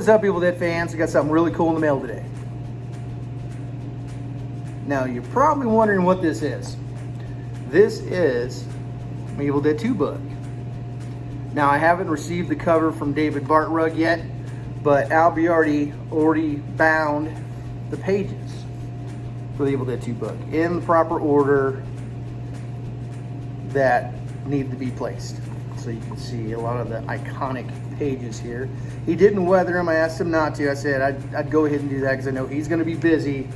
up, Evil Dead fans? I got something really cool in the mail today. Now, you're probably wondering what this is. This is my Evil Dead 2 book. Now, I haven't received the cover from David Bartrug yet, but Alberti already bound the pages for the Evil Dead 2 book in the proper order that need to be placed. So you can see a lot of the iconic pages here. He didn't weather them. I asked him not to. I said I'd go ahead and do that because I know he's going to be busy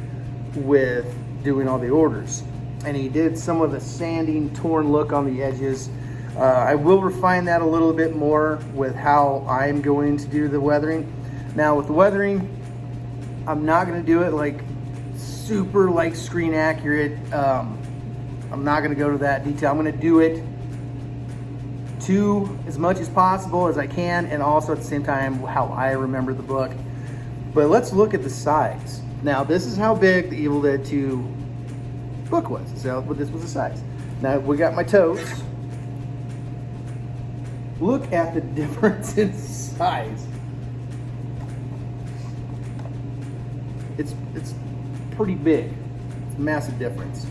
with doing all the orders. And he did some of the sanding, torn look on the edges. I will refine that a little bit more with how I'm going to do the weathering. Now with the weathering, I'm not going to do it like super like screen accurate. I'm not going to go to that detail. I'm going to do it to as much as possible as I can, and also at the same time how I remember the book. But let's look at the size. Now this is how big the Evil Dead 2 book was. So this was the size. Now we got my totes. Look at the difference in size. It's pretty big. It's a massive difference.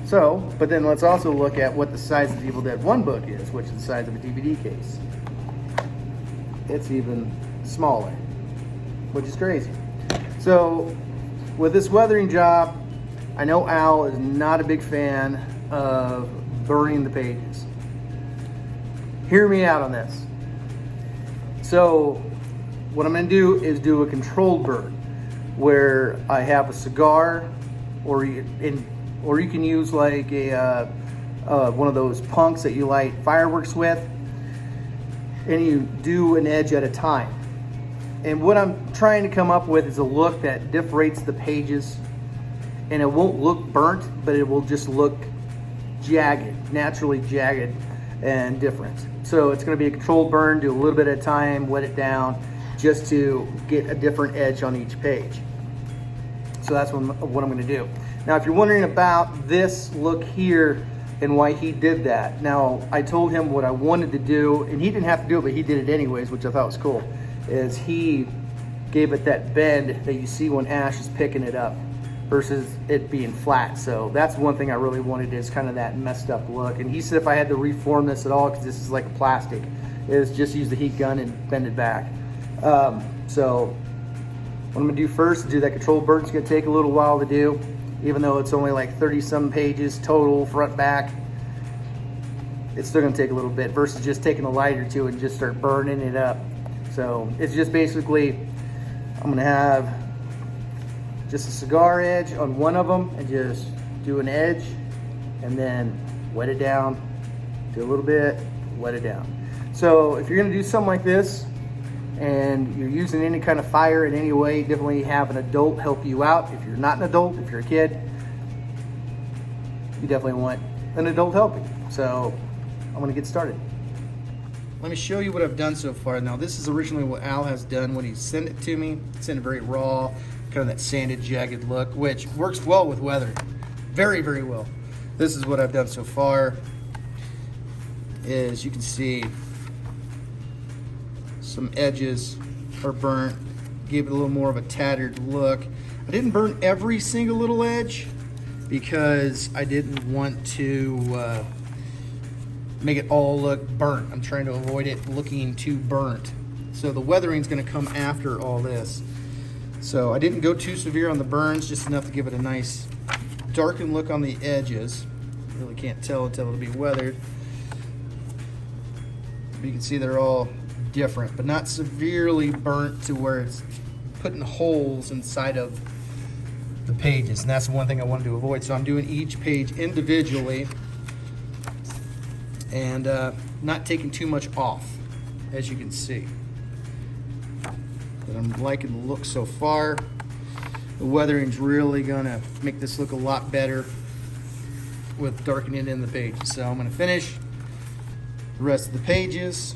So, but then let's also look at what the size of the Evil Dead 1 book is, which is the size of a DVD case. It's even smaller, which is crazy. So, with this weathering job, I know Al is not a big fan of burning the pages. Hear me out on this. So, what I'm going to do is do a controlled burn, where I have a cigar, or you can use like a one of those punks that you light fireworks with, and you do an edge at a time. And what I'm trying to come up with is a look that differentiates the pages, and it won't look burnt, but it will just look jagged, naturally jagged and different. So it's going to be a controlled burn, do a little bit at a time, wet it down, just to get a different edge on each page. So that's what I'm going to do. Now, if you're wondering about this look here and why he did that, now I told him what I wanted to do, and he didn't have to do it, but he did it anyways, which I thought was cool, is he gave it that bend that you see when Ash is picking it up versus it being flat. So that's one thing I really wanted, is kind of that messed up look. And he said if I had to reform this at all, because this is like a plastic, is just use the heat gun and bend it back. So what I'm gonna do first is do that controlled burn. It's gonna take a little while to do, even though it's only like 30 some pages total front back. It's still gonna take a little bit versus just taking a light or two and just start burning it up. So it's just basically, I'm gonna have just a cigar edge on one of them and just do an edge and then wet it down, do a little bit, wet it down. So if you're gonna do something like this and you're using any kind of fire in any way, definitely have an adult help you out. If you're not an adult, if you're a kid, you definitely want an adult helping. So I'm gonna get started. Let me show you what I've done so far. Now this is originally what Al has done when he sent it to me. He sent it very raw, kind of that sanded, jagged look, which works well with weathering. Very, very well. This is what I've done so far. Is you can see some edges are burnt, gave it a little more of a tattered look. I didn't burn every single little edge because I didn't want to make it all look burnt. I'm trying to avoid it looking too burnt. So the weathering's gonna come after all this. So I didn't go too severe on the burns, just enough to give it a nice darkened look on the edges. You really can't tell until it'll be weathered. But you can see they're all different, but not severely burnt to where it's putting holes inside of the pages. And that's one thing I wanted to avoid. So I'm doing each page individually and not taking too much off, as you can see. But I'm liking the look so far. The weathering's really gonna make this look a lot better with darkening in the pages. So I'm gonna finish the rest of the pages.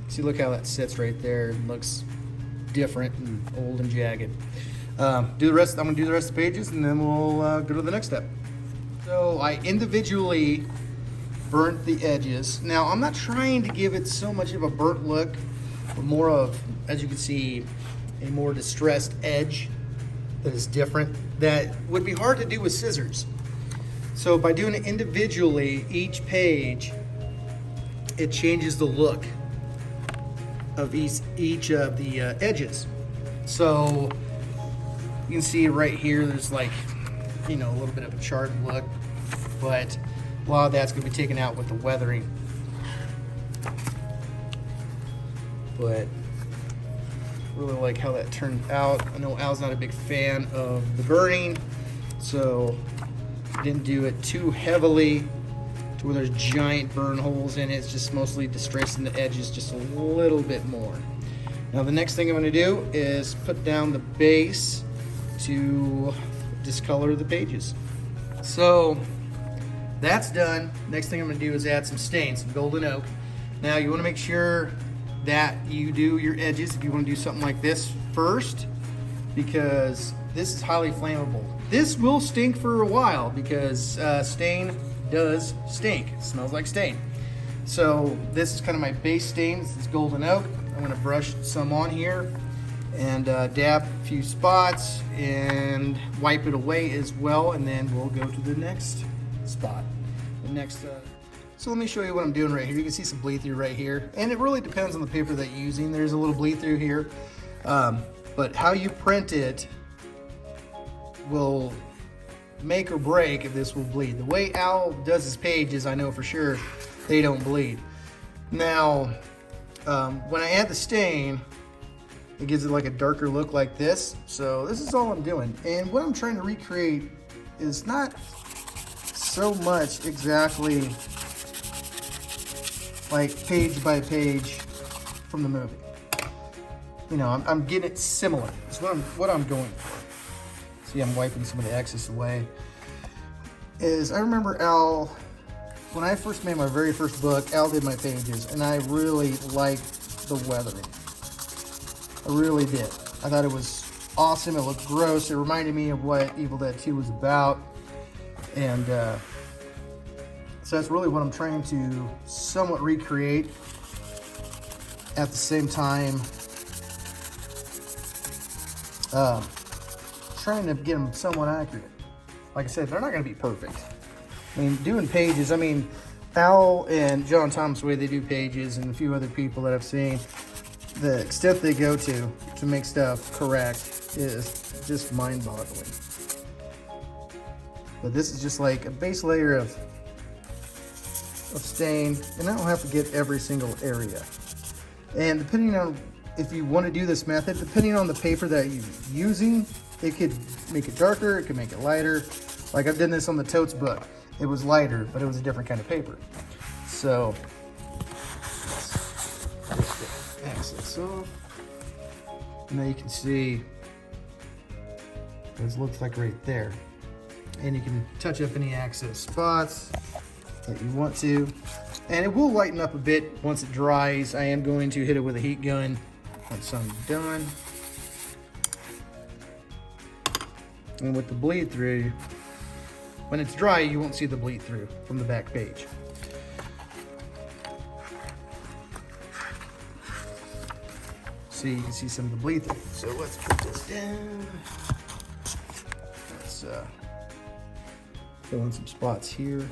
See, look how that sits right there. It looks different and old and jagged. I'm gonna do the rest of the pages, and then we'll go to the next step. So I individually burnt the edges. Now I'm not trying to give it so much of a burnt look, but more of, as you can see, a more distressed edge that is different, that would be hard to do with scissors. So by doing it individually, each page, it changes the look of each of the edges. So you can see right here, there's like, you know, a little bit of a charred look, but a lot of that's going to be taken out with the weathering. But really like how that turned out. I know Al's not a big fan of the burning, so I didn't do it too heavily to where there's giant burn holes in it. It's just mostly distressing the edges just a little bit more. Now the next thing I'm going to do is put down the base to discolor the pages. So that's done. Next thing I'm going to do is add some stain, some golden oak. Now you want to make sure that you do your edges, if you want to do something like this first, because this is highly flammable. This will stink for a while because stain does stink. It smells like stain. So this is kind of my base stain. This is golden oak. I'm going to brush some on here and dab a few spots and wipe it away as well, and then we'll go to the next spot. So let me show you what I'm doing right here. You can see some bleed through right here, and it really depends on the paper that you're using. There's a little bleed through here, but how you print it will make or break if this will bleed. The way Al does his pages, I know for sure they don't bleed. Now, when I add the stain, it gives it like a darker look like this. So this is all I'm doing. And what I'm trying to recreate is not so much exactly like page by page from the movie. You know, I'm getting it similar. That's what I'm going for. See, I'm wiping some of the excess away. I remember Al, when I first made my very first book, Al did my pages, and I really liked the weathering. I really did. I thought it was awesome. It looked gross. It reminded me of what Evil Dead 2 was about. And so that's really what I'm trying to somewhat recreate, at the same time trying to get them somewhat accurate. Like I said, they're not going to be perfect. I mean, doing pages, I mean, Al and John Thomas, the way they do pages, and a few other people that I've seen, the extent they go to make stuff correct is just mind-boggling. But this is just like a base layer of stain, and I don't have to get every single area. And depending on if you want to do this method, depending on the paper that you're using, it could make it darker, it could make it lighter. Like I've done this on the Totes book. It was lighter, but it was a different kind of paper. So let's get access off. And then you can see what it looks like right there. And you can touch up any access spots that you want to. And it will lighten up a bit once it dries. I am going to hit it with a heat gun once I'm done. And with the bleed through, when it's dry, you won't see the bleed through from the back page. See, you can see some of the bleed through. So let's put this down. Let's fill in some spots here.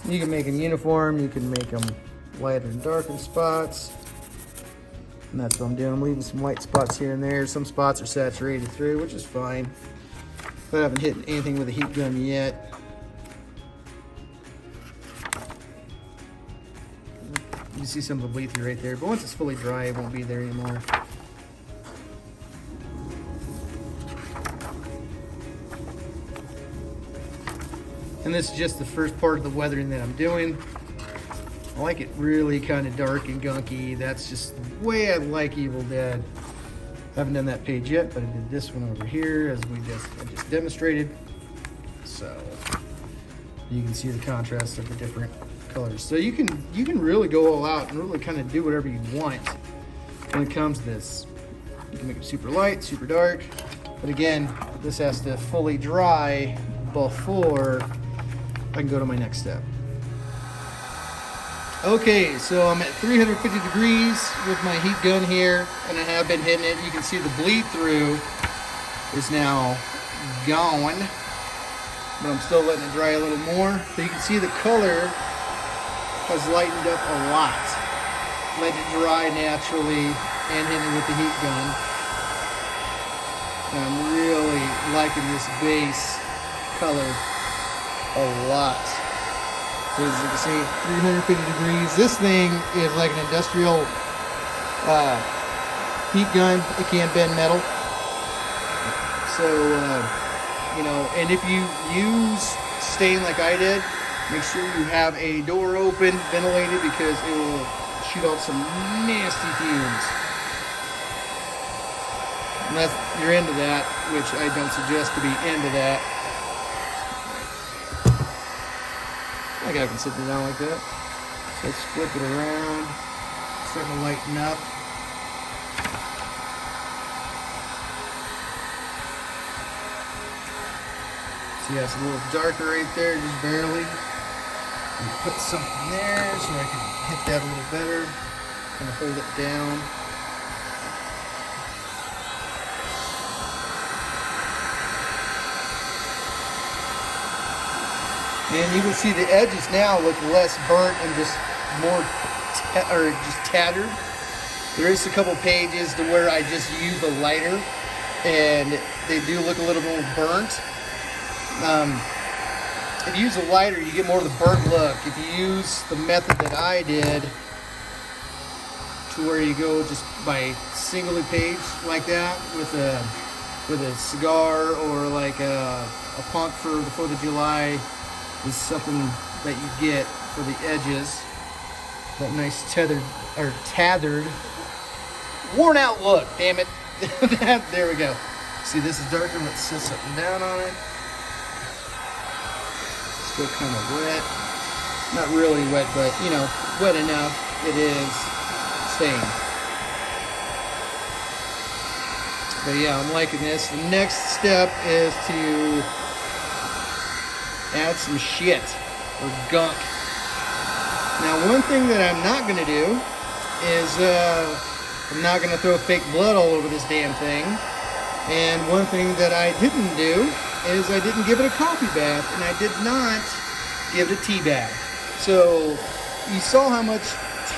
You can make them uniform, you can make them lighter and darker spots. And that's what I'm doing. I'm leaving some white spots here and there. Some spots are saturated through, which is fine. But I haven't hit anything with a heat gun yet. You can see some of the bleed through right there, but once it's fully dry, it won't be there anymore. And this is just the first part of the weathering that I'm doing. I like it really kind of dark and gunky. That's just the way I like Evil Dead. I haven't done that page yet, but I did this one over here as I just demonstrated. So you can see the contrast of the different colors. So you can really go all out and really kind of do whatever you want when it comes to this. You can make it super light, super dark, but again, this has to fully dry before I can go to my next step. Okay, so I'm at 350 degrees with my heat gun here, and I have been hitting it. You can see the bleed through is now gone, but I'm still letting it dry a little more. So you can see the color has lightened up a lot. Letting it dry naturally and hitting it with the heat gun. And I'm really liking this base color a lot. As you can see, 350 degrees. This thing is like an industrial heat gun. It can bend metal. So, you know, and if you use stain like I did, make sure you have a door open, ventilated, because it will shoot off some nasty fumes. Unless you're into that, which I don't suggest to be into that. I think I can sit it down like that. So let's flip it around. It's starting to lighten up. See, that's a little darker right there, just barely. And put something there so I can hit that a little better. Kind of hold it down. And you can see the edges now look less burnt and just more just tattered. There is a couple pages to where I just use the lighter, and they do look a little more burnt. If you use a lighter, you get more of the burnt look. If you use the method that I did, to where you go just by singly page like that with a cigar, or like a punk for the 4th of July, is something that you get for the edges. That nice tethered, worn out look, damn it. There we go. See, this is darker. Let's set something down on it. Still kind of wet. Not really wet, but you know, wet enough. It is stained. But yeah, I'm liking this. The next step is to add some shit or gunk. Now, one thing that I'm not going to do is I'm not going to throw fake blood all over this damn thing. And one thing that I didn't do is I didn't give it a coffee bath, and I did not give it a tea bath. So you saw how much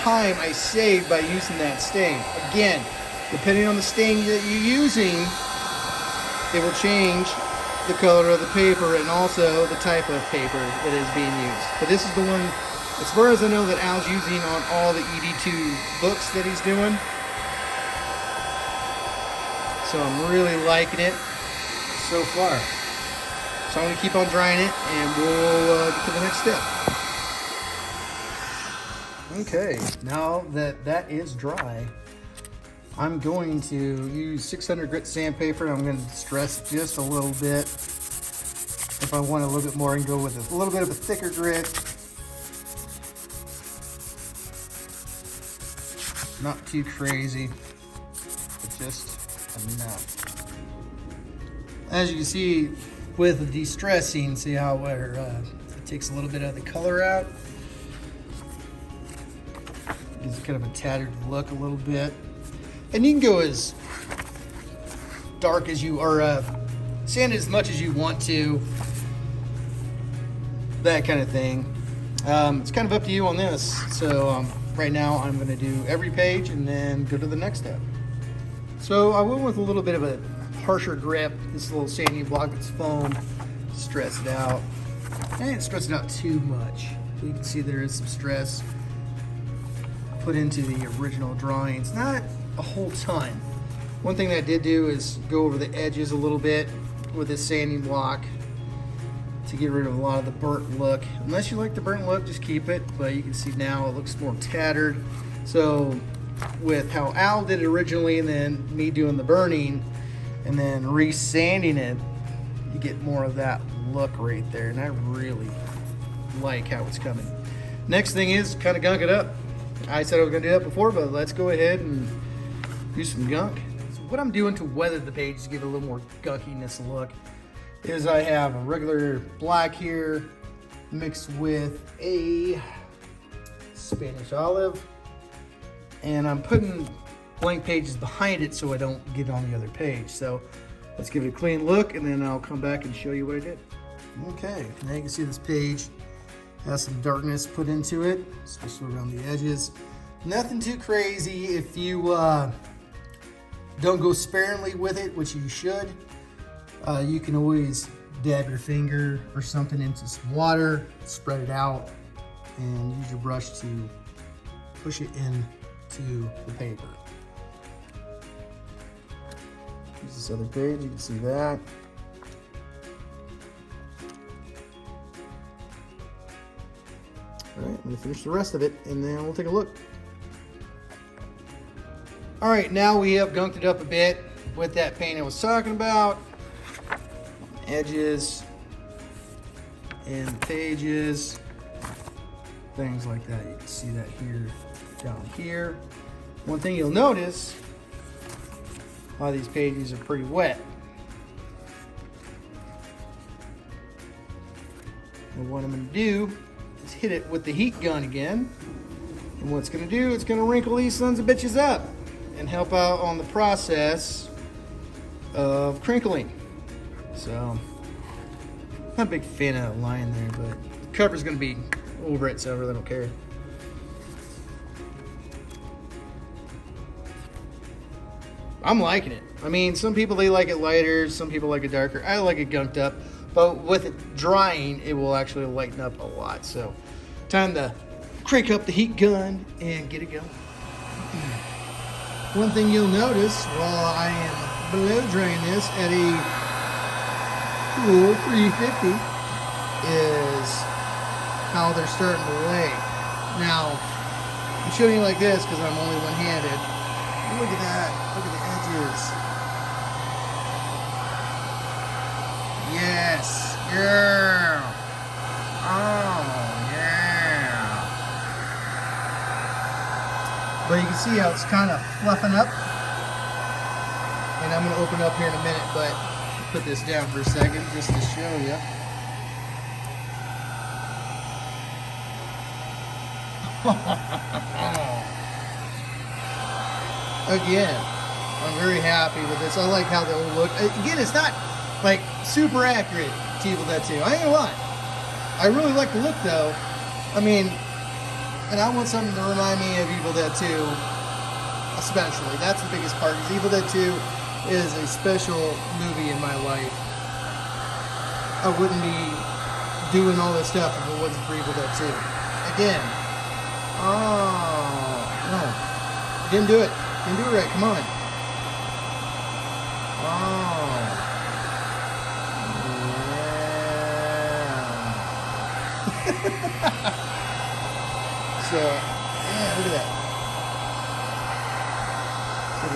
time I saved by using that stain. Again, depending on the stain that you're using, it will change the color of the paper and also the type of paper that is being used. But this is the one, as far as I know, that Al's using on all the ED2 books that he's doing. So I'm really liking it so far. So I'm going to keep on drying it, and we'll get to the next step. Okay, now that that is dry, I'm going to use 600 grit sandpaper. I'm going to distress just a little bit. If I want a little bit more, I can go with a little bit of a thicker grit. Not too crazy, but just enough. As you can see with the distressing, see how it takes a little bit of the color out. Gives it kind of a tattered look a little bit. And you can go as dark as you, or sand as much as you want to. That kind of thing. It's kind of up to you on this. So right now I'm going to do every page and then go to the next step. So I went with a little bit of a harsher grip. This little sanding block that's foam. Stress it out. I didn't stress it out too much. So you can see there is some stress put into the original drawings. Not a whole ton. One thing that I did do is go over the edges a little bit with this sanding block to get rid of a lot of the burnt look. Unless you like the burnt look, just keep it. But you can see now it looks more tattered. So with how Al did it originally, and then me doing the burning and then re-sanding it, you get more of that look right there, and I really like how it's coming. Next thing is kind of gunk it up. I said I was going to do that before, but let's go ahead and do some gunk. So what I'm doing to weather the page to give it a little more gunkiness look is I have a regular black here, mixed with a Spanish olive. And I'm putting blank pages behind it so I don't get on the other page. So let's give it a clean look and then I'll come back and show you what I did. Okay, now you can see this page has some darkness put into it, especially around the edges. Nothing too crazy. If you don't go sparingly with it, which you should, you can always dab your finger or something into some water, spread it out, and use your brush to push it into the paper. Here's this other page, you can see that. All right, I'm gonna finish the rest of it and then we'll take a look. All right, now we have gunked it up a bit with that paint I was talking about. Edges and pages, things like that. You can see that here, down here. One thing you'll notice, a lot of these pages are pretty wet. And what I'm gonna do is hit it with the heat gun again. And what it's gonna do, it's gonna wrinkle these sons of bitches up and help out on the process of crinkling. So, not a big fan of that line there, but the cover's gonna be over it, so I really don't care. I'm liking it. I mean, some people, they like it lighter, some people like it darker. I like it gunked up, but with it drying, it will actually lighten up a lot. So, time to crank up the heat gun and get it going. One thing you'll notice while I am blow drying this at a cool 350 is how they're starting to lay. Now, I'm showing you like this because I'm only one-handed. Look at that. Look at the edges. Yes. Yeah. Oh, yeah. But you can see how it's kind of fluffing up. And I'm going to open up here in a minute, but put this down for a second just to show you. Again, I'm very happy with this. I like how they will look. Again, it's not like super accurate to Evil Dead 2. I ain't gonna lie. I really like the look though. I mean, and I want something to remind me of Evil Dead 2, especially. That's the biggest part, because Evil Dead 2 is a special movie in my life. I wouldn't be doing all this stuff if it wasn't for Evil Dead 2. Again. Oh, no. Didn't do it. Didn't do it right. Come on. Oh. Yeah. So, yeah, look at that. So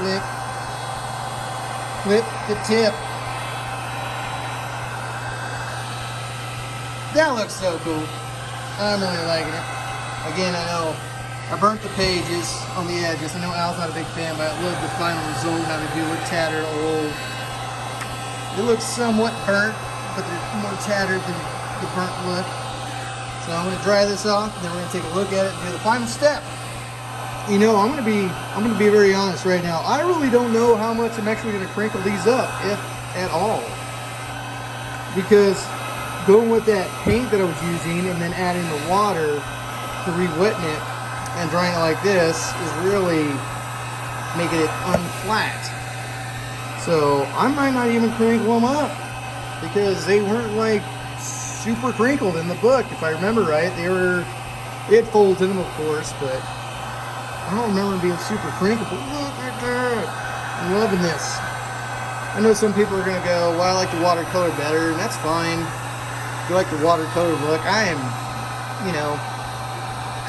we flip the tip. That looks so cool. I'm really liking it. Again, I know I burnt the pages on the edges. I know Al's not a big fan, but I love the final result, how they do look tattered, old. It looks somewhat burnt, but they're more tattered than the burnt look. So I'm going to dry this off, and then we're going to take a look at it and do the final step. You know, I'm going to be very honest right now. I really don't know how much I'm actually going to crinkle these up, if at all. Because going with that paint that I was using and then adding the water to re-wetting it and drying it like this is really making it unflat. So I might not even crinkle them up because they weren't like super crinkled in the book, if I remember right. They had folds in them, of course, but I don't remember them being super crinkled. But look at that! I'm loving this. I know some people are gonna go, well, I like the watercolor better, and that's fine. If you like the watercolor look, I am, you know,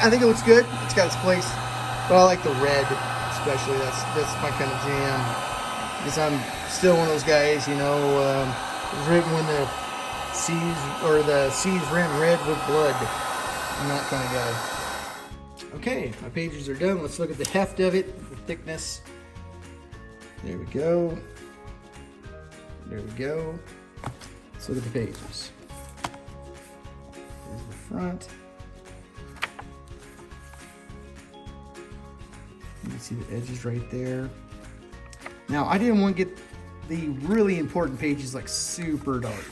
I think it looks good. It's got its place, but I like the red, especially. That's my kind of jam. Because I'm still one of those guys, you know, written when the seas ran red with blood. I'm that kind of guy. Okay, my pages are done. Let's look at the heft of it, the thickness. There we go. There we go. Let's look at the pages. front. You can see the edges right there. Now, I didn't want to get the really important pages like super dark,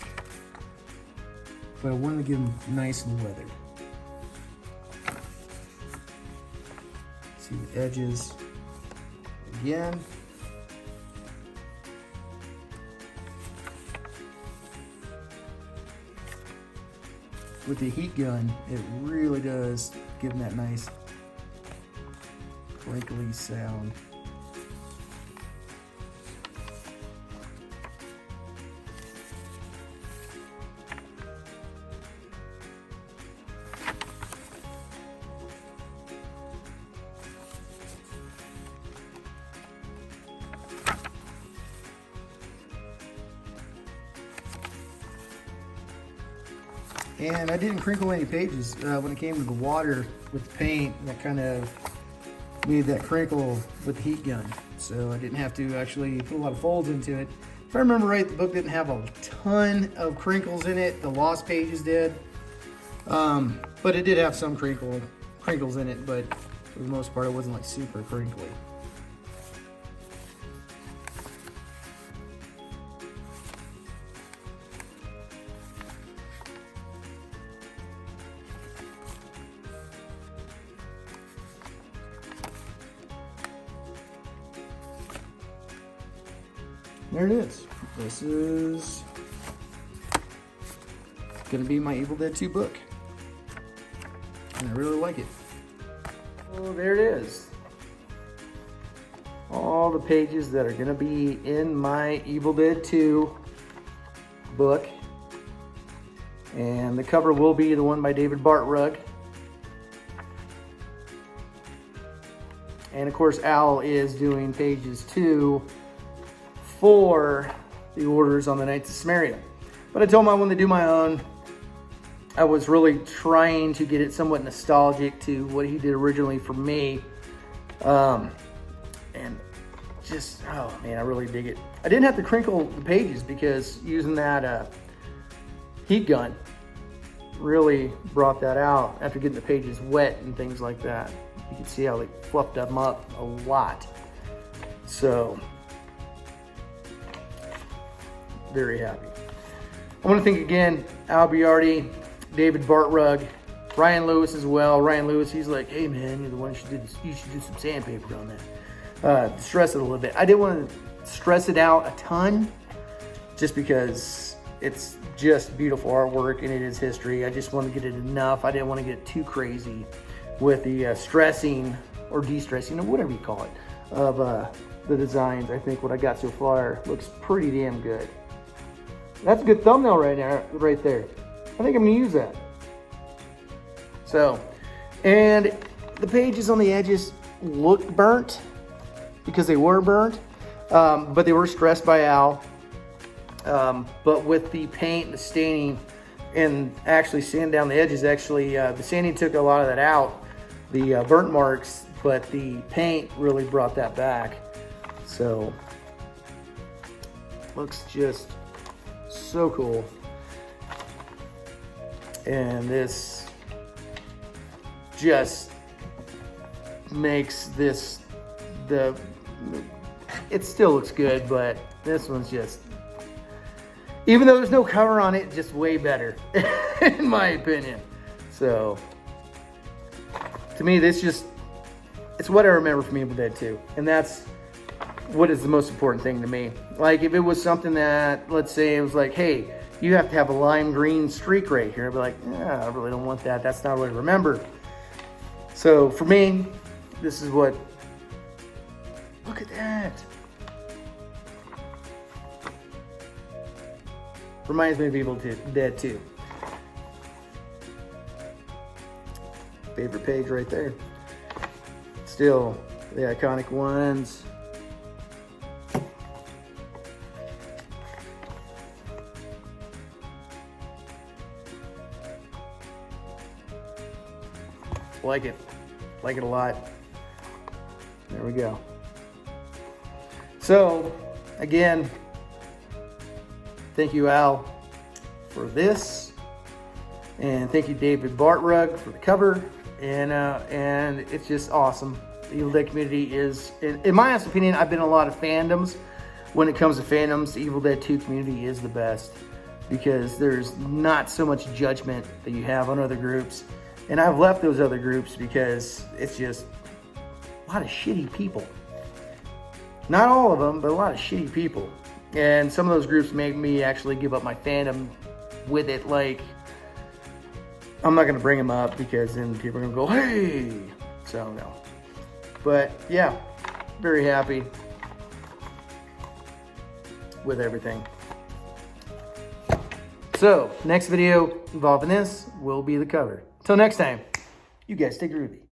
but I wanted to get them nice and weathered. See the edges again. With the heat gun, it really does give them that nice crinkly sound. And I didn't crinkle any pages when it came to the water with the paint. That kind of made that crinkle with the heat gun. So I didn't have to actually put a lot of folds into it. If I remember right, the book didn't have a ton of crinkles in it. The lost pages did. But it did have some crinkles in it, but for the most part it wasn't like super crinkly. There it is. This is going to be my Evil Dead 2 book. And I really like it. Oh, there it is. All the pages that are going to be in my Evil Dead 2 book. And the cover will be the one by David Bartrug. And of course, Al is doing pages 2 for the orders on the Knights of Samaria. But I told him I wanted to do my own. I was really trying to get it somewhat nostalgic to what he did originally for me. And just, oh man, I really dig it. I didn't have to crinkle the pages because using that heat gun really brought that out after getting the pages wet and things like that. You can see how they fluffed them up a lot. So, very happy. I want to thank again Al Biardi, David Bartrug, Ryan Lewis as well. Ryan Lewis, he's like, hey man, you're the one you should do some sandpaper on that. Stress it a little bit. I didn't want to stress it out a ton just because it's just beautiful artwork and it is history. I just want to get it enough. I didn't want to get too crazy with the stressing or de-stressing or whatever you call it of the designs. I think what I got so far looks pretty damn good. That's a good thumbnail right there. I think I'm gonna use that. So, and the pages on the edges look burnt because they were burnt, but they were stressed by Al. But with the paint, the staining, and actually sanding down the edges, the sanding took a lot of that out, the burnt marks, but the paint really brought that back. So, looks just so cool. And this just makes this it still looks good, but this one's just, even though there's no cover on it, just way better in my opinion. So to me, this just, it's what I remember from Evil Dead 2, and that's what is the most important thing to me. Like if it was something that, let's say it was like, hey, you have to have a lime green streak right here, I'd be like, yeah, I really don't want that. That's not what I remember. So for me, this is what, look at that. Reminds me of Evil Dead 2. Favorite page right there. Still the iconic ones. Like it a lot. There we go. So again, thank you, Al, for this. And thank you, David Bartrug, for the cover. And it's just awesome. The Evil Dead community is, in my honest opinion, I've been in a lot of fandoms. When it comes to fandoms, the Evil Dead 2 community is the best because there's not so much judgment that you have on other groups. And I've left those other groups because it's just a lot of shitty people. Not all of them, but a lot of shitty people. And some of those groups make me actually give up my fandom with it. Like, I'm not going to bring them up because then people are going to go, hey! So, no. But, yeah, very happy with everything. So, next video involving this will be the cover. Till next time, you guys stay groovy.